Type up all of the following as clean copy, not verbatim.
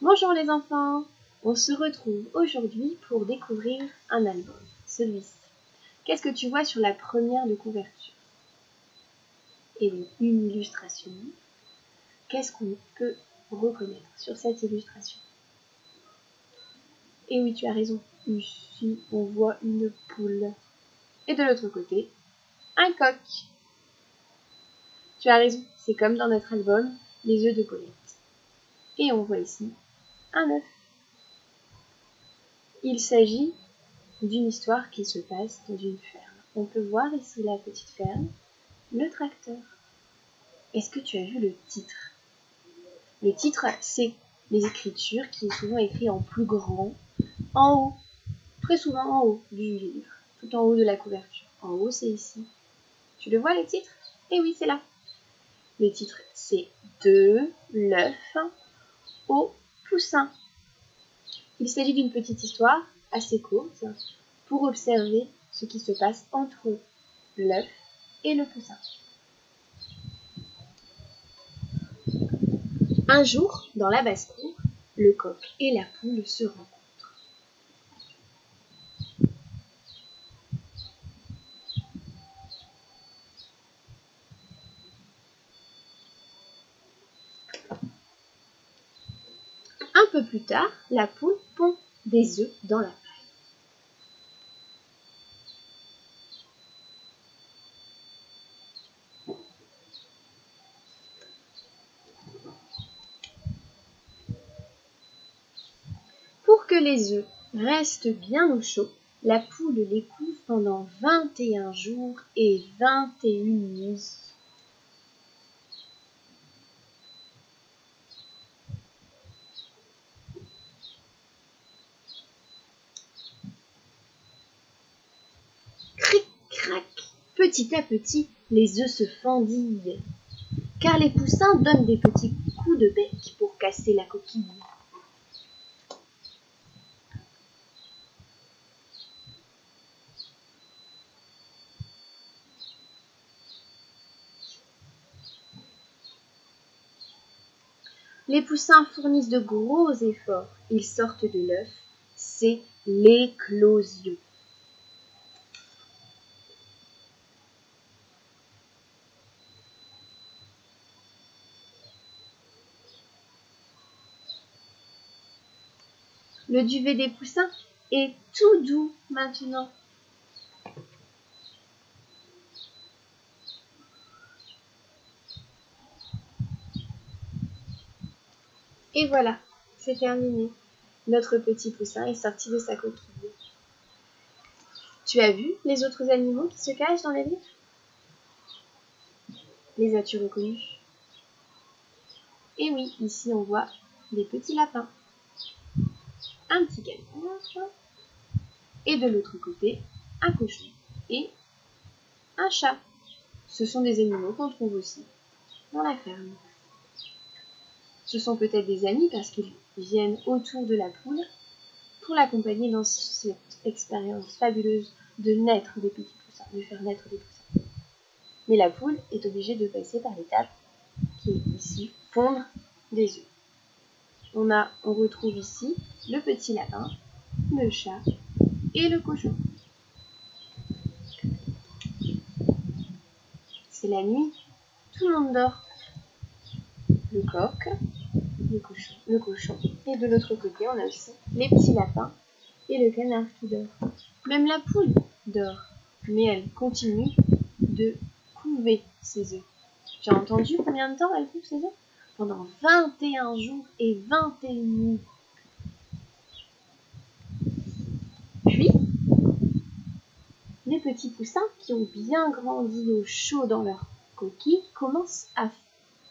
Bonjour les enfants, on se retrouve aujourd'hui pour découvrir un album, celui-ci. Qu'est-ce que tu vois sur la première de couverture? Eh oui, une illustration. Qu'est-ce qu'on peut reconnaître sur cette illustration? Eh oui, tu as raison, ici on voit une poule. Et de l'autre côté, un coq. Tu as raison, c'est comme dans notre album, les œufs de Paulette. Et on voit ici un œuf. Il s'agit d'une histoire qui se passe dans une ferme. On peut voir ici la petite ferme, le tracteur. Est-ce que tu as vu le titre? Le titre, c'est les écritures qui est souvent écrit en plus grand, en haut, très souvent en haut du livre, tout en haut de la couverture. En haut, c'est ici. Tu le vois, le titre? Eh oui, c'est là. Le titre, c'est De l'œuf au poussin. Il s'agit d'une petite histoire assez courte pour observer ce qui se passe entre l'œuf et le poussin. Un jour, dans la basse-cour, le coq et la poule se rencontrent. Un peu plus tard, la poule pond des œufs dans la paille. Pour que les œufs restent bien au chaud, la poule les couve pendant 21 jours et 21 nuits. Cric, crac, petit à petit, les œufs se fendillent, car les poussins donnent des petits coups de bec pour casser la coquille. Les poussins fournissent de gros efforts. Ils sortent de l'œuf. C'est l'éclosion. Le duvet des poussins est tout doux maintenant. Et voilà, c'est terminé. Notre petit poussin est sorti de sa coquille. Tu as vu les autres animaux qui se cachent dans les livres? Les as-tu reconnus? Et oui, ici on voit des petits lapins. Un petit canard. Et de l'autre côté, un cochon et un chat. Ce sont des animaux qu'on trouve aussi dans la ferme. Ce sont peut-être des amis parce qu'ils viennent autour de la poule pour l'accompagner dans cette expérience fabuleuse de naître des petits poussins, de faire naître des poussins. Mais la poule est obligée de passer par l'étape qui est ici, pondre des œufs. On retrouve ici le petit lapin, le chat et le cochon. C'est la nuit, tout le monde dort. Le coq, le cochon. Et de l'autre côté, on a aussi les petits lapins et le canard qui dort. Même la poule dort, mais elle continue de couver ses œufs. Tu as entendu combien de temps elle couve ses œufs? Pendant 21 jours et 21 nuits. Puis, les petits poussins qui ont bien grandi au chaud dans leur coquille commencent à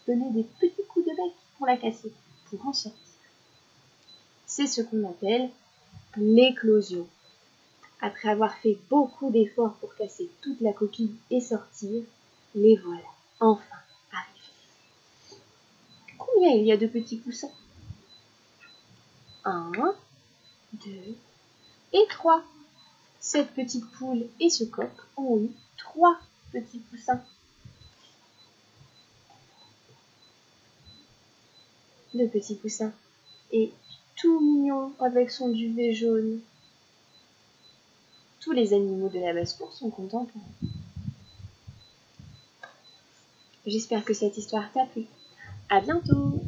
donner des petits coups de bec pour la casser, pour en sortir. C'est ce qu'on appelle l'éclosion. Après avoir fait beaucoup d'efforts pour casser toute la coquille et sortir, les voilà, enfin arrivés. Combien il y a de petits poussins? 1, 2 et 3. Cette petite poule et ce coq ont eu 3 petits poussins. Le petit poussin est tout mignon avec son duvet jaune. Tous les animaux de la basse-cour sont contents pour lui. J'espère que cette histoire t'a plu. À bientôt!